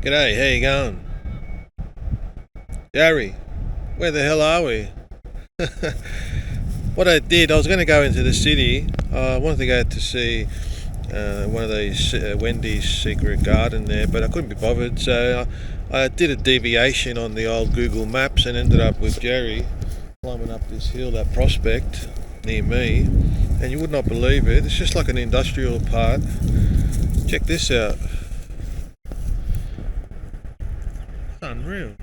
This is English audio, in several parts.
G'day, how you going? Gary, where the hell are we? What I did, I was going to go into the city. I wanted to go to see one of these Wendy's secret garden there, but I couldn't be bothered, so I did a deviation on the old Google Maps and ended up with Jerry climbing up this hill at Prospect near me, and you would not believe it. It's just like an industrial part. Check this out. It's unreal.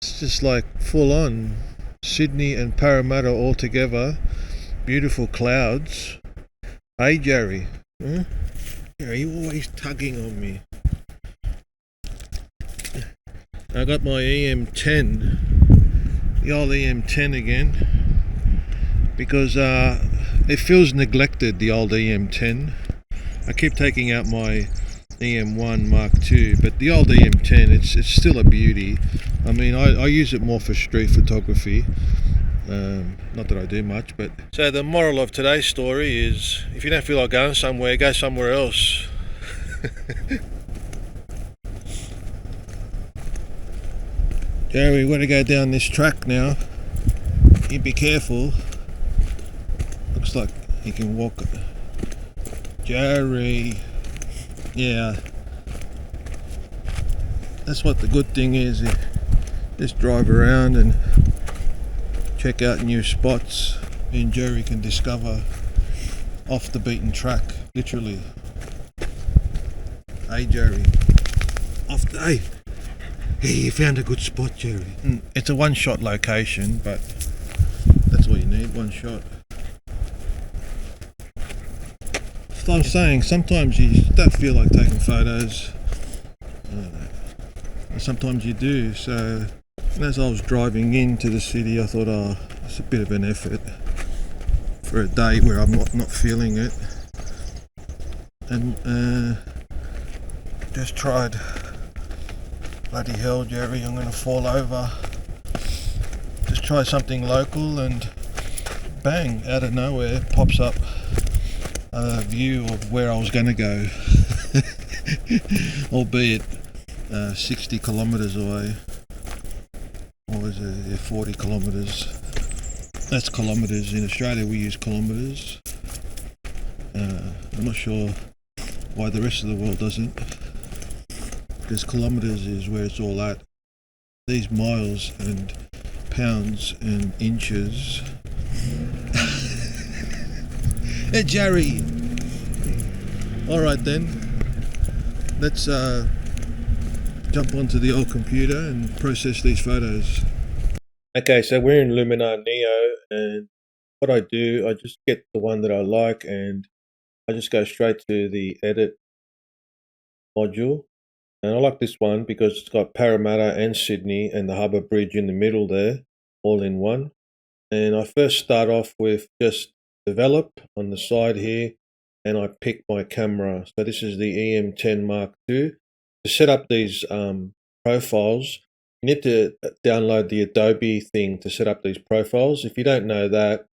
It's just like full on Sydney and Parramatta all together. Beautiful clouds. Hey Jerry, huh? Jerry, you always tugging on me. I got my EM10, the old EM10 again, because it feels neglected, the old EM10. I keep taking out my EM1 Mark II, but the old EM10, it's still a beauty. I mean, I use it more for street photography. Not that I do much, but... So the moral of today's story is, if you don't feel like going somewhere, go somewhere else. Jerry, we've got to go down this track now. You be careful. Looks like you can walk. Jerry. Yeah. That's what the good thing is. You just drive around and check out new spots. Me and Jerry can discover off the beaten track, literally. Hey Jerry. Hey, you found a good spot, Jerry. It's a one-shot location, but that's all you need, one shot. So I'm saying, sometimes you don't feel like taking photos, and sometimes you do. So as I was driving into the city, I thought, oh, it's a bit of an effort for a day where I'm not feeling it, and just tried. Bloody hell, Jerry, I'm going to fall over. Just try something local, and bang, out of nowhere pops up a view of where I was going to go. Albeit 60 kilometres away. Or was it? Yeah, 40 kilometres. That's kilometres. In Australia we use kilometres. I'm not sure why the rest of the world doesn't. Because kilometres is where it's all at. These miles and pounds and inches. Hey Jerry! Alright then, let's jump onto the old computer and process these photos. Okay, so we're in Luminar Neo, and what I do, I just get the one that I like and I just go straight to the edit module. And I like this one because it's got Parramatta and Sydney and the harbour bridge in the middle there, all in one. And I first start off with just develop on the side here, and I pick my camera. So this is the EM10 Mark II. To set up these profiles, you need to download the Adobe thing to set up these profiles. If you don't know that,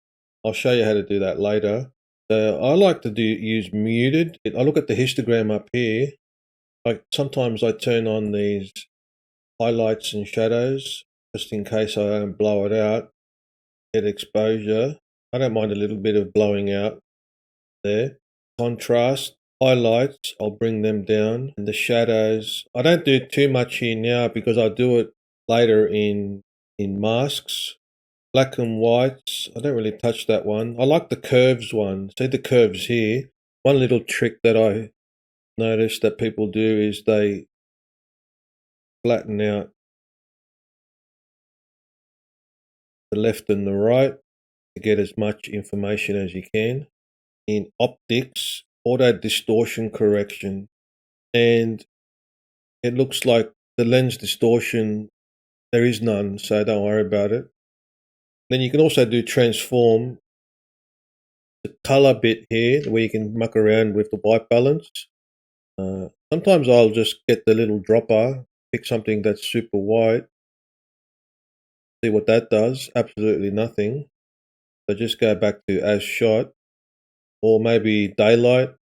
I'll show you how to do that later. So I like to use muted. I look at the histogram up here. Like sometimes I turn on these highlights and shadows just in case I don't blow it out. Get exposure. I don't mind a little bit of blowing out there. Contrast, highlights, I'll bring them down. And the shadows, I don't do too much here now because I do it later in masks. Black and whites, I don't really touch that one. I like the curves one. See the curves here. One little trick that I notice that people do is they flatten out the left and the right to get as much information as you can. In optics, auto distortion correction, and it looks like the lens distortion, there is none, so don't worry about it. Then you can also do transform, the color bit here where you can muck around with the white balance. Sometimes I'll just get the little dropper, pick something that's super white, see what that does. Absolutely nothing. So just go back to as shot, or maybe daylight, a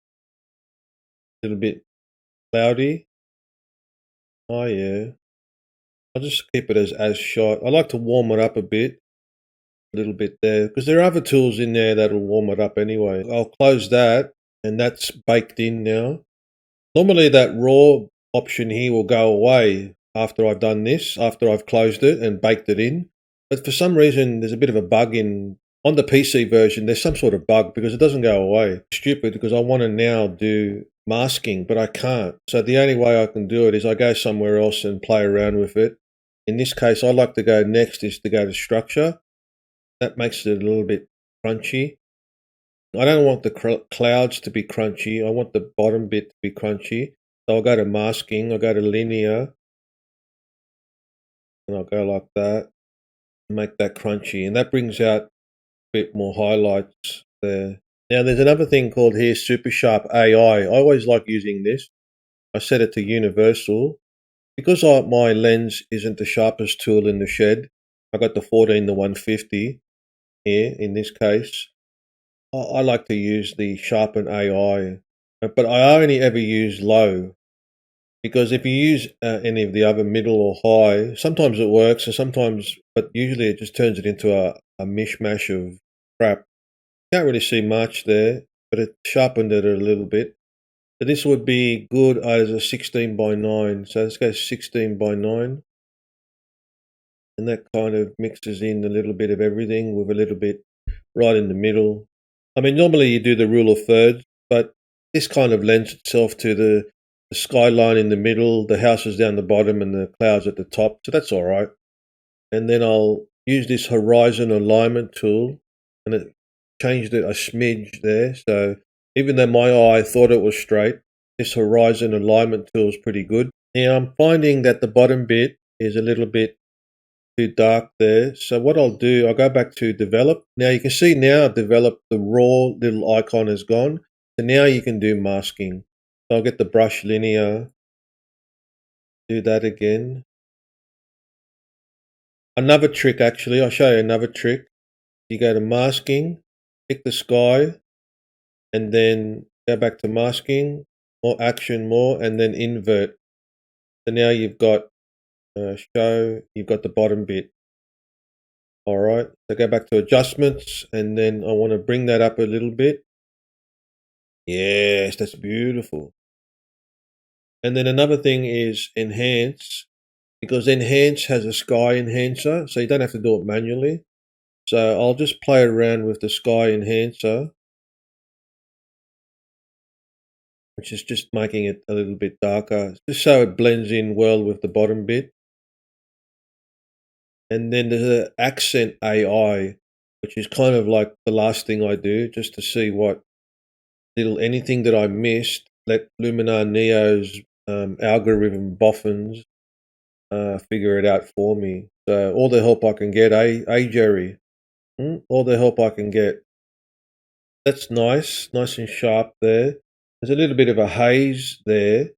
little bit cloudy, Oh yeah. I'll just keep it as shot. I like to warm it up a little bit there, because there are other tools in there that'll warm it up anyway. I'll close that, and that's baked in now. Normally that raw option here will go away after I've done this, after I've closed it and baked it in. But for some reason, there's a bit of a bug on the PC version. There's some sort of bug because it doesn't go away. Stupid, because I want to now do masking, but I can't. So the only way I can do it is I go somewhere else and play around with it. In this case, I like to go next is to go to structure. That makes it a little bit crunchy. I don't want the clouds to be crunchy. I want the bottom bit to be crunchy. So I'll go to masking, I'll go to linear, and I'll go like that, and make that crunchy. And that brings out a bit more highlights there. Now there's another thing called here Super Sharp AI. I always like using this. I set it to universal. Because my lens isn't the sharpest tool in the shed, I got the 14 to 150 here in this case. I like to use the sharpen AI, but I only ever use low, because if you use any of the other middle or high, sometimes it works and sometimes, but usually it just turns it into a mishmash of crap. Can't really see much there, but it sharpened it a little bit. So this would be good as a 16 by 9. So let's go 16 by 9. And that kind of mixes in a little bit of everything with a little bit right in the middle. I mean, normally you do the rule of thirds, but this kind of lends itself to the skyline in the middle, the houses down the bottom, and the clouds at the top. So that's all right. And then I'll use this horizon alignment tool, and it changed it a smidge there. So even though my eye thought it was straight, this horizon alignment tool is pretty good. Now I'm finding that the bottom bit is a little bit too dark there. So what I'll do, I'll go back to develop. Now you can see now develop, the raw little icon is gone. So now you can do masking. So I'll get the brush linear, do that again. Another trick actually, I'll show you another trick. You go to masking, pick the sky, and then go back to masking, more action, more, and then invert. So now you've got you've got the bottom bit. All right, so go back to adjustments, and then I want to bring that up a little bit. Yes, that's beautiful. And then another thing is enhance, because enhance has a sky enhancer, so you don't have to do it manually. So I'll just play around with the sky enhancer, which is just making it a little bit darker, just so it blends in well with the bottom bit. And then there's an accent AI, which is kind of like the last thing I do, just to see what anything that I missed, let Luminar Neo's algorithm boffins figure it out for me. So all the help I can get, Jerry? All the help I can get. That's nice and sharp there. There's a little bit of a haze there.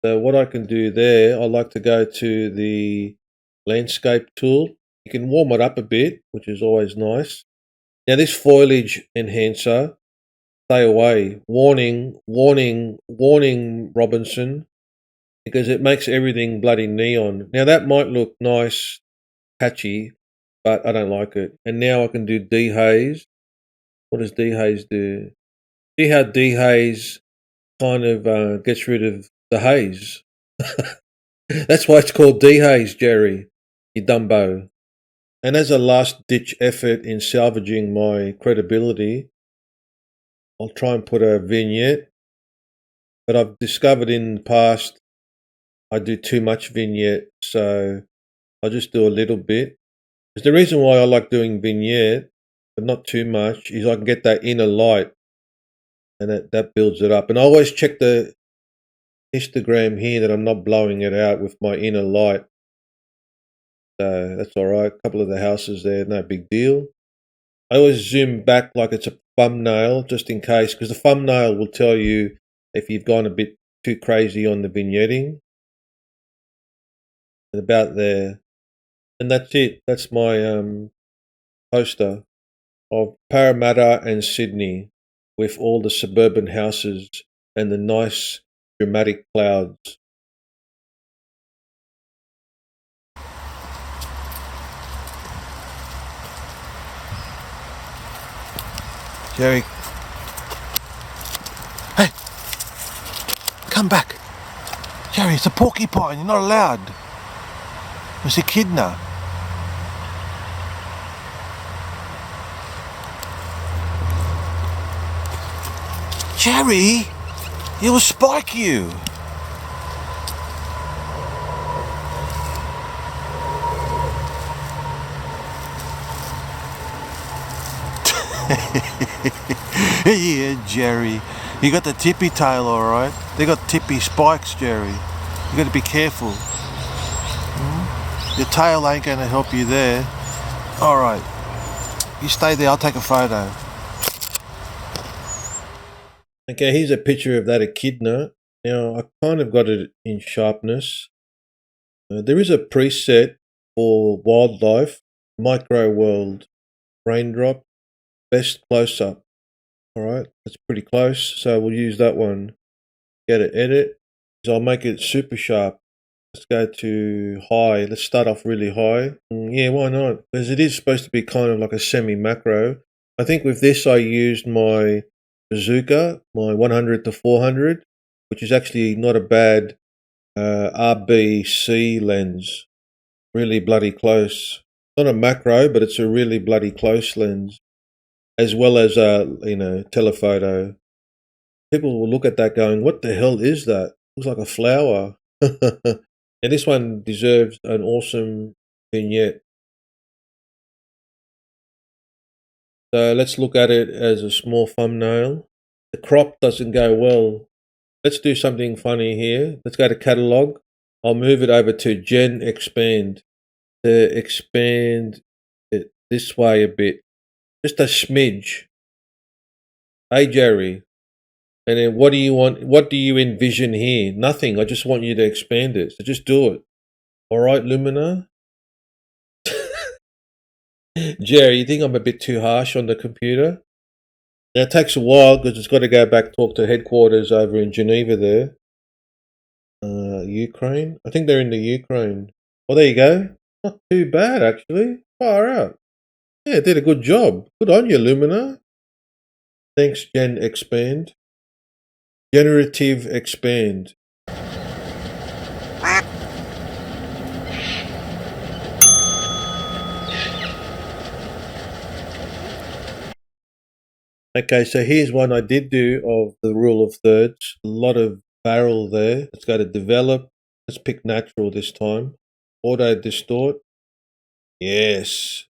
So what I can do there, I like to go to the landscape tool. You can warm it up a bit, which is always nice. Now this foliage enhancer, stay away. Warning, warning, warning, Robinson, because it makes everything bloody neon. Now that might look nice, patchy, but I don't like it. And now I can do dehaze. What does dehaze do? See how dehaze kind of gets rid of the haze. That's why it's called dehaze, Jerry, you dumbo. And as a last ditch effort in salvaging my credibility, I'll try and put a vignette. But I've discovered in the past I do too much vignette, so I'll just do a little bit. Because the reason why I like doing vignette, but not too much, is I can get that inner light, and that builds it up. And I always check the histogram here that I'm not blowing it out with my inner light. So that's all right. A couple of the houses there, no big deal. I always zoom back like it's a thumbnail, just in case, because the thumbnail will tell you if you've gone a bit too crazy on the vignetting. And about there. And that's it. That's my poster of Parramatta and Sydney with all the suburban houses and the nice dramatic clouds. Jerry. Hey! Come back! Jerry, it's a porcupine, you're not allowed. It's Echidna. Jerry! He will spike you! Yeah, Jerry. You got the tippy tail, alright? They got tippy spikes, Jerry. You got to be careful. Your tail ain't going to help you there. Alright. You stay there, I'll take a photo. Okay, here's a picture of that Echidna. Now, I kind of got it in sharpness. There is a preset for wildlife, micro world, raindrop, best close-up. Alright, that's pretty close, so we'll use that one. Go to edit, so I'll make it super sharp. Let's go to high. Let's start off really high. Yeah, why not? Because it is supposed to be kind of like a semi-macro. I think with this I used my bazooka, my 100 to 400, which is actually not a bad RBC lens. Really bloody close. Not a macro, but it's a really bloody close lens. As well as, telephoto. People will look at that going, what the hell is that? Looks like a flower. And this one deserves an awesome vignette. So let's look at it as a small thumbnail. The crop doesn't go well. Let's do something funny here. Let's go to catalog. I'll move it over to Gen Expand. To expand it this way a bit. Just a smidge. Hey, Jerry. And then what do you want? What do you envision here? Nothing. I just want you to expand it. So just do it. All right, Luminar. Jerry, you think I'm a bit too harsh on the computer? Now, it takes a while because it's got to go back talk to headquarters over in Geneva there. Ukraine? I think they're in the Ukraine. Well, there you go. Not too bad, actually. Far out. Yeah, did a good job. Good on you, Luminar. Thanks, Gen Expand. Generative Expand. Okay, so here's one I did do of the rule of thirds. A lot of barrel there. Let's go to develop. Let's pick natural this time. Auto distort. Yes.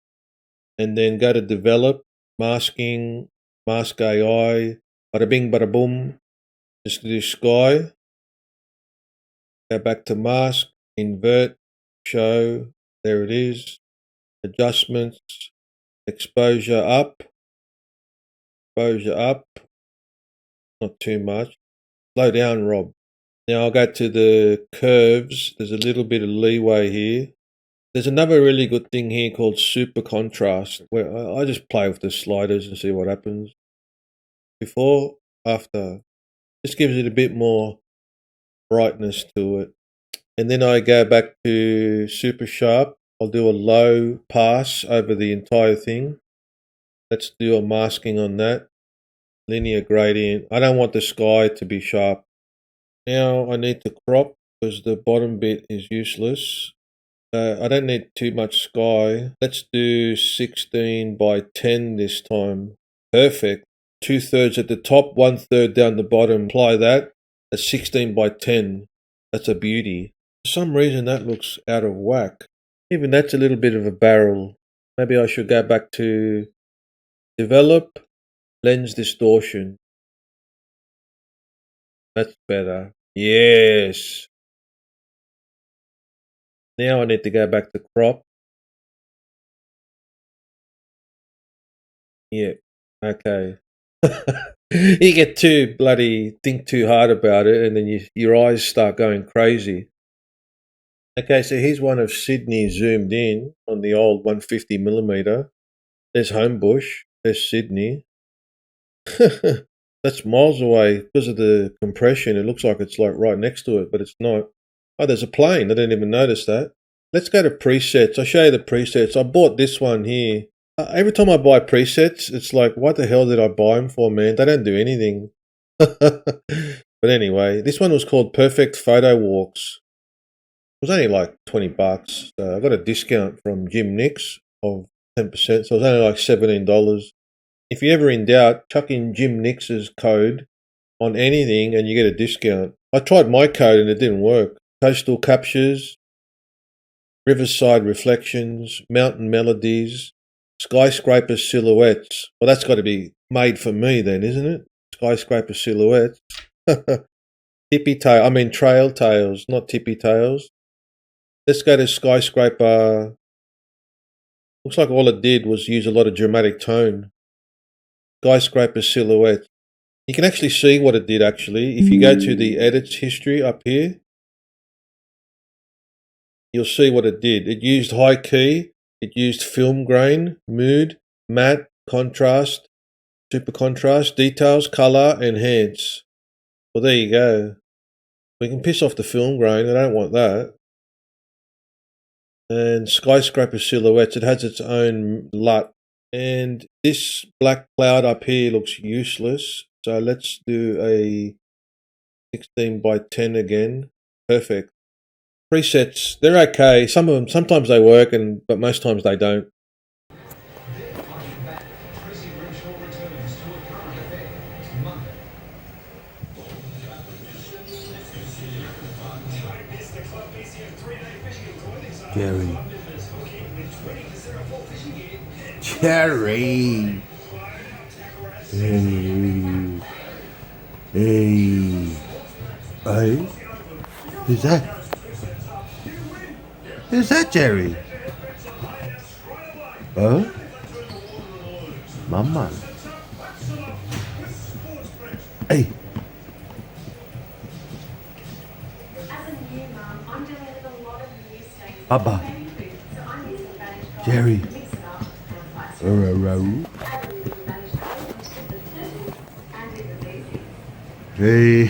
And then go to develop. Masking. Mask AI. Bada bing, bada boom. Just do sky. Go back to mask. Invert. Show. There it is. Adjustments. Exposure up. Exposure up. Not too much. Slow down, Rob. Now I'll go to the curves. There's a little bit of leeway here. There's another really good thing here called super contrast, where I just play with the sliders and see what happens. Before, after. Just gives it a bit more brightness to it. And then I go back to super sharp. I'll do a low pass over the entire thing. Let's do a masking on that. Linear gradient. I don't want the sky to be sharp. Now I need to crop because the bottom bit is useless. I don't need too much sky. Let's do 16 by 10 this time. Perfect. 2/3 at the top, 1/3 down the bottom. Apply that. That's 16 by 10. That's a beauty. For some reason that looks out of whack. Even that's a little bit of a barrel. Maybe I should go back to develop, lens distortion. That's better. Yes. Now I need to go back to crop. Yeah. Okay. You get too bloody, think too hard about it, and then your eyes start going crazy. Okay, so here's one of Sydney zoomed in on the old 150mm. There's Homebush. There's Sydney. That's miles away because of the compression. It looks like it's like right next to it, but it's not. Oh, there's a plane. I didn't even notice that. Let's go to presets. I'll show you the presets. I bought this one here. Every time I buy presets, it's like, what the hell did I buy them for, man? They don't do anything. But anyway, this one was called Perfect Photo Walks. It was only like $20. So I got a discount from Jim Nix of 10%, so it was only like $17. If you're ever in doubt, chuck in Jim Nix's code on anything and you get a discount. I tried my code and it didn't work. Coastal Captures, Riverside Reflections, Mountain Melodies, Skyscraper Silhouettes. Well, that's got to be made for me then, isn't it? Skyscraper Silhouettes. Trail Tales, not Tippy Tails. Let's go to Skyscraper. Looks like all it did was use a lot of dramatic tone. Skyscraper Silhouette. You can actually see what it did actually. If you go to the edits history up here, you'll see what it did. It used high key, it used film grain, mood, matte, contrast, super contrast, details, color, enhance. Well, there you go. We can piss off the film grain. I don't want that. And Skyscraper Silhouettes, it has its own LUT. And this black cloud up here looks useless. So let's do a 16 by 10 again. Perfect. Presets, they're okay. Some of them, sometimes they work, but most times they don't. Jerry. Jerry. Hey. Hey. Hey. Who's that? Who's that, Jerry? Oh? Mama. Hey. Papa. Jerry. Hey.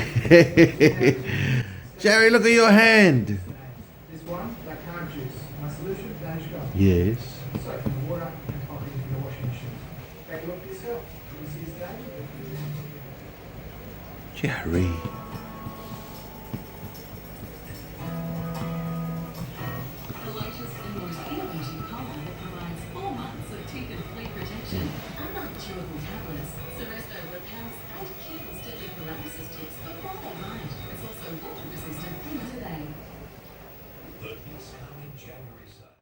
Jerry, look at your hand. This one, that can't juice. My solution, DOGE. Yes. Soak in the water and pop it into the washing machine. Take a look for yourself. You can see his DOGE. Jerry. The latest and most innovative collar that provides 4 months of teeth and flea protection, unlike chewable tablets. Seresto repels and kills deadly paralysis ticks before they bite. It's also water resistant. Today.